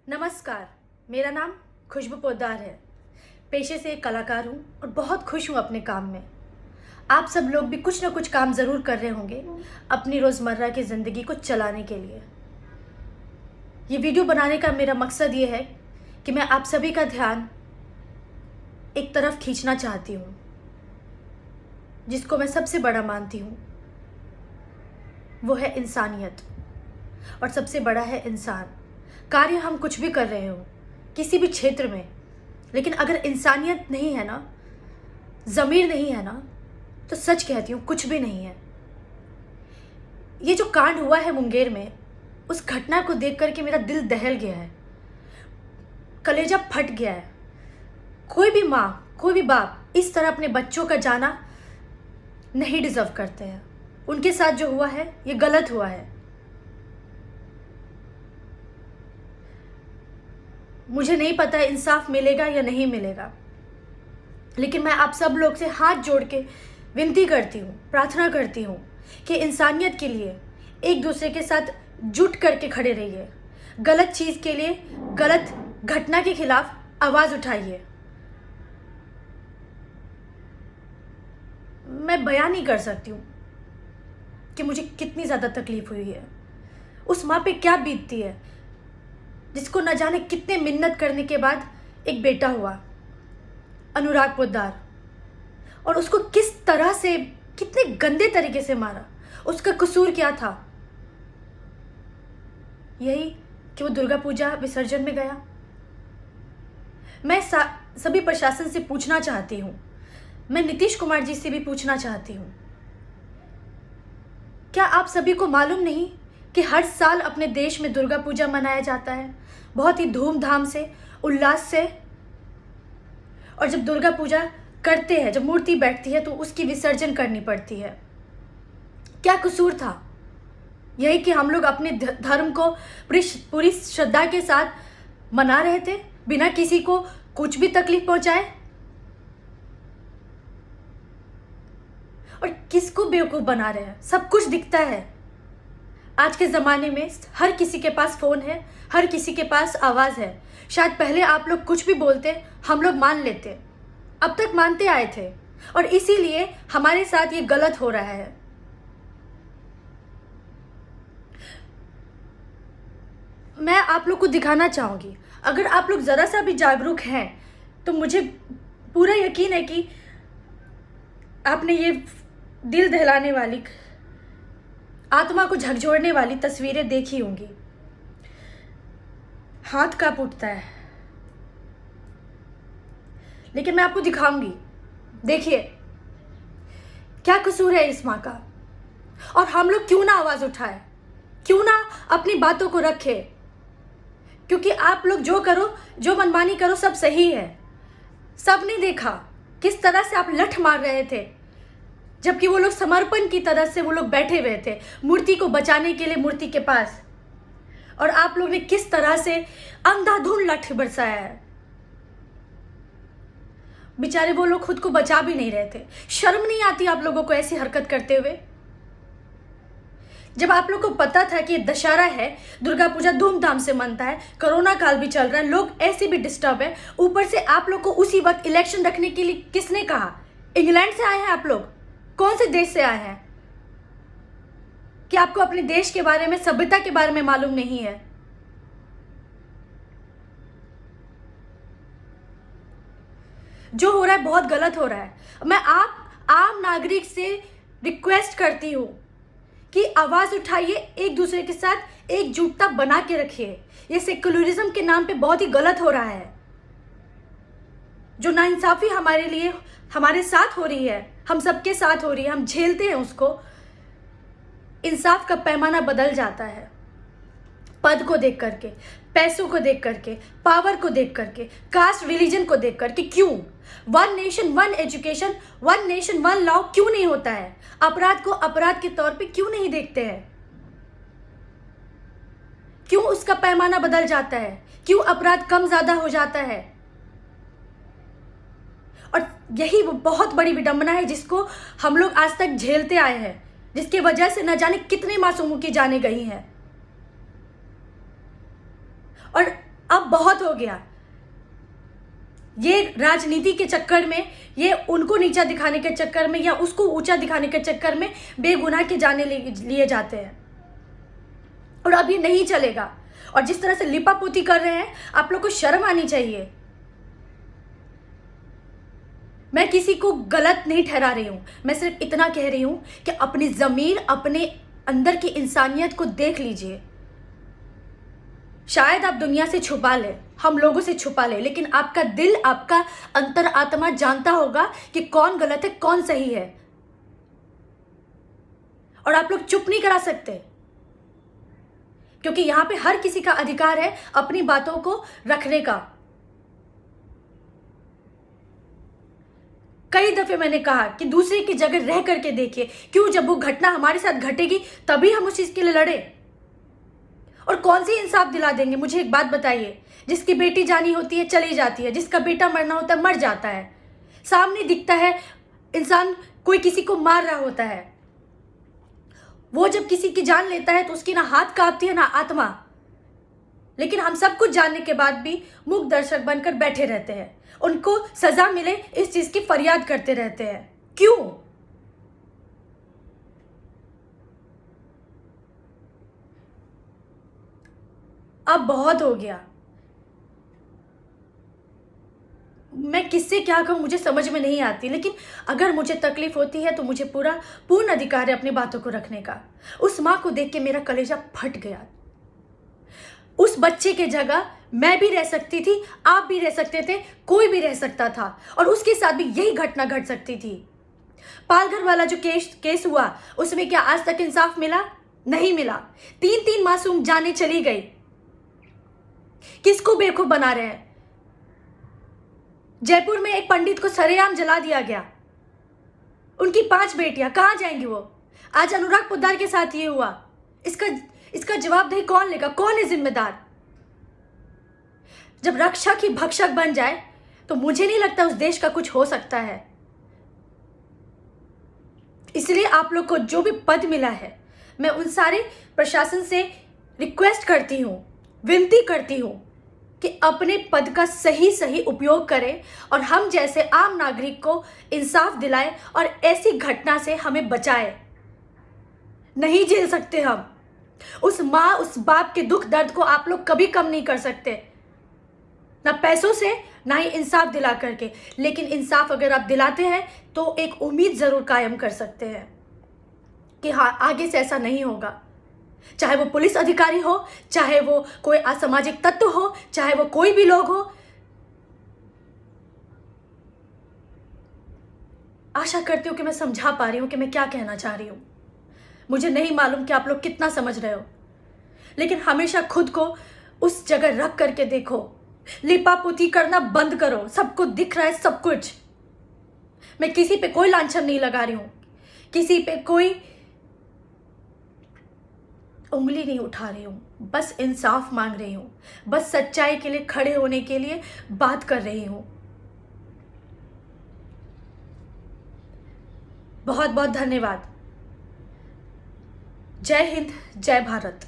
नमस्कार। मेरा नाम खुशबू पोद्दार है। पेशे से एक कलाकार हूँ और बहुत खुश हूँ अपने काम में। आप सब लोग भी कुछ ना कुछ काम ज़रूर कर रहे होंगे अपनी रोज़मर्रा की ज़िंदगी को चलाने के लिए। ये वीडियो बनाने का मेरा मकसद ये है कि मैं आप सभी का ध्यान एक तरफ खींचना चाहती हूँ, जिसको मैं सबसे बड़ा मानती हूँ। वो है इंसानियत, और सबसे बड़ा है इंसान। कार्य हम कुछ भी कर रहे हो किसी भी क्षेत्र में, लेकिन अगर इंसानियत नहीं है ना, ज़मीर नहीं है ना, तो सच कहती हूँ कुछ भी नहीं है। ये जो कांड हुआ है मुंगेर में, उस घटना को देख करके मेरा दिल दहल गया है, कलेजा फट गया है। कोई भी माँ, कोई भी बाप इस तरह अपने बच्चों का जाना नहीं डिज़र्व करते हैं। उनके साथ जो हुआ है ये गलत हुआ है। मुझे नहीं पता इंसाफ मिलेगा या नहीं मिलेगा, लेकिन मैं आप सब लोग से हाथ जोड़ के विनती करती हूँ, प्रार्थना करती हूँ कि इंसानियत के लिए एक दूसरे के साथ जुट करके खड़े रहिए। गलत चीज़ के लिए, गलत घटना के खिलाफ आवाज़ उठाइए। मैं बयान नहीं कर सकती हूँ कि मुझे कितनी ज़्यादा तकलीफ़ हुई है। उस माँ पे क्या बीतती है जिसको न जाने कितने मिन्नत करने के बाद एक बेटा हुआ, अनुराग पोद्दार, और उसको किस तरह से, कितने गंदे तरीके से मारा। उसका कसूर क्या था? यही कि वो दुर्गा पूजा विसर्जन में गया। मैं सभी प्रशासन से पूछना चाहती हूँ, मैं नीतीश कुमार जी से भी पूछना चाहती हूँ, क्या आप सभी को मालूम नहीं कि हर साल अपने देश में दुर्गा पूजा मनाया जाता है, बहुत ही धूमधाम से, उल्लास से। और जब दुर्गा पूजा करते हैं, जब मूर्ति बैठती है, तो उसकी विसर्जन करनी पड़ती है। क्या कसूर था? यही कि हम लोग अपने धर्म को पूरी श्रद्धा के साथ मना रहे थे, बिना किसी को कुछ भी तकलीफ पहुंचाए। और किसको बेवकूफ़ बना रहे हैं? सब कुछ दिखता है। आज के ज़माने में हर किसी के पास फ़ोन है, हर किसी के पास आवाज़ है। शायद पहले आप लोग कुछ भी बोलते हम लोग मान लेते, अब तक मानते आए थे, और इसीलिए हमारे साथ ये गलत हो रहा है। मैं आप लोग को दिखाना चाहूँगी, अगर आप लोग ज़रा सा भी जागरूक हैं तो मुझे पूरा यकीन है कि आपने ये दिल दहलाने वाली, आत्मा को झकझोरने वाली तस्वीरें देखी होंगी। हाथ कांप उठता है, लेकिन मैं आपको दिखाऊंगी। देखिए क्या कसूर है इस माँ का, और हम लोग क्यों ना आवाज उठाए, क्यों ना अपनी बातों को रखे। क्योंकि आप लोग जो करो, जो मनमानी करो, सब सही है। सबने देखा किस तरह से आप लठ मार रहे थे, जबकि वो लोग समर्पण की तरह से वो लोग बैठे हुए थे मूर्ति को बचाने के लिए, मूर्ति के पास। और आप लोग ने किस तरह से अंधाधुंध लाठी बरसाया है। बेचारे वो लोग खुद को बचा भी नहीं रहे थे। शर्म नहीं आती आप लोगों को ऐसी हरकत करते हुए? जब आप लोग को पता था कि ये दशहरा है, दुर्गा पूजा धूमधाम से मनता है, कोरोना काल भी चल रहा है, लोग ऐसे भी डिस्टर्ब है, ऊपर से आप लोग को उसी वक्त इलेक्शन रखने के लिए किसने कहा? इंग्लैंड से आए हैं आप लोग? कौन से देश से आए हैं कि आपको अपने देश के बारे में, सभ्यता के बारे में मालूम नहीं है? जो हो रहा है बहुत गलत हो रहा है। मैं आप आम नागरिक से रिक्वेस्ट करती हूं कि आवाज उठाइए, एक दूसरे के साथ एकजुटता बना के रखिए। ये सेक्युलरिज्म के नाम पे बहुत ही गलत हो रहा है। जो नाइंसाफी हमारे लिए, हमारे साथ हो रही है, हम सबके साथ हो रही है, हम झेलते हैं उसको। इंसाफ का पैमाना बदल जाता है पद को देख करके, पैसों को देख करके, पावर को देख करके, कास्ट रिलीजन को देख करके। क्यों one nation one education, one nation one law क्यों नहीं होता है? अपराध को अपराध के तौर पे क्यों नहीं देखते हैं? क्यों उसका पैमाना बदल जाता है? क्यों अपराध कम ज्यादा हो जाता है? और यही वो बहुत बड़ी विडंबना है जिसको हम लोग आज तक झेलते आए हैं, जिसकी वजह से न जाने कितने मासूमों की जानें गई हैं। और अब अब बहुत हो गया। ये राजनीति के चक्कर में, ये उनको नीचा दिखाने के चक्कर में या उसको ऊंचा दिखाने के चक्कर में बेगुनाह के जाने लिए जाते हैं, और अब ये नहीं चलेगा। और जिस तरह से लिपापोती कर रहे हैं, आप लोग को शर्म आनी चाहिए। मैं किसी को गलत नहीं ठहरा रही हूं, मैं सिर्फ इतना कह रही हूं कि अपनी ज़मीर, अपने अंदर की इंसानियत को देख लीजिए। शायद आप दुनिया से छुपा ले, हम लोगों से छुपा ले, लेकिन आपका दिल, आपका अंतर आत्मा जानता होगा कि कौन गलत है, कौन सही है। और आप लोग चुप नहीं करा सकते, क्योंकि यहां पे हर किसी का अधिकार है अपनी बातों को रखने का। कई दफे मैंने कहा कि दूसरे की जगह रह करके देखिए, क्यों जब वो घटना हमारे साथ घटेगी तभी हम उस चीज के लिए लड़े। और कौन सी इंसाफ दिला देंगे? मुझे एक बात बताइए, जिसकी बेटी जानी होती है चली जाती है, जिसका बेटा मरना होता है मर जाता है, सामने दिखता है इंसान कोई किसी को मार रहा होता है, वो जब किसी की जान लेता है तो उसकी ना हाथ कांपती है ना आत्मा। लेकिन हम सब कुछ जानने के बाद भी मूक दर्शक बनकर बैठे रहते हैं, उनको सजा मिले इस चीज की फरियाद करते रहते हैं। क्यों? अब बहुत हो गया। मैं किससे क्या कहूं मुझे समझ में नहीं आती, लेकिन अगर मुझे तकलीफ होती है तो मुझे पूर्ण अधिकार है अपनी बातों को रखने का। उस मां को देख के मेरा कलेजा फट गया। उस बच्चे के जगह मैं भी रह सकती थी, आप भी रह सकते थे, कोई भी रह सकता था, और उसके साथ भी यही घटना घट सकती थी। पालघर वाला जो केस हुआ, उसमें क्या आज तक इंसाफ मिला? नहीं मिला। 3 मासूम जानें चली गई। किसको बेवकूफ बना रहे हैं? जयपुर में एक पंडित को सरेआम जला दिया गया, उनकी 5 बेटियां कहां जाएंगी वो? आज अनुराग पोद्दार के साथ ये हुआ। इसका जवाबदेही कौन लेगा? कौन है जिम्मेदार? जब रक्षक ही भक्षक बन जाए तो मुझे नहीं लगता उस देश का कुछ हो सकता है। इसलिए आप लोग को जो भी पद मिला है, मैं उन सारे प्रशासन से रिक्वेस्ट करती हूं, विनती करती हूं कि अपने पद का सही उपयोग करें और हम जैसे आम नागरिक को इंसाफ दिलाएं और ऐसी घटना से हमें बचाएं। नहीं झेल सकते हम। उस माँ, उस बाप के दुख दर्द को आप लोग कभी कम नहीं कर सकते, ना पैसों से, ना ही इंसाफ दिला करके। लेकिन इंसाफ अगर आप दिलाते हैं तो एक उम्मीद जरूर कायम कर सकते हैं कि हाँ, आगे से ऐसा नहीं होगा। चाहे वो पुलिस अधिकारी हो, चाहे वो कोई असामाजिक तत्व हो, चाहे वो कोई भी लोग हो। आशा करती हूं कि मैं समझा पा रही हूं कि मैं क्या कहना चाह रही हूं। मुझे नहीं मालूम कि आप लोग कितना समझ रहे हो, लेकिन हमेशा खुद को उस जगह रख करके देखो। लिपापोती करना बंद करो। सबको दिख रहा है सब कुछ। मैं किसी पे कोई लांछन नहीं लगा रही हूं, किसी पे कोई उंगली नहीं उठा रही हूं, बस इंसाफ मांग रही हूं, बस सच्चाई के लिए खड़े होने के लिए बात कर रही हूं। बहुत बहुत धन्यवाद। जय हिंद, जय भारत।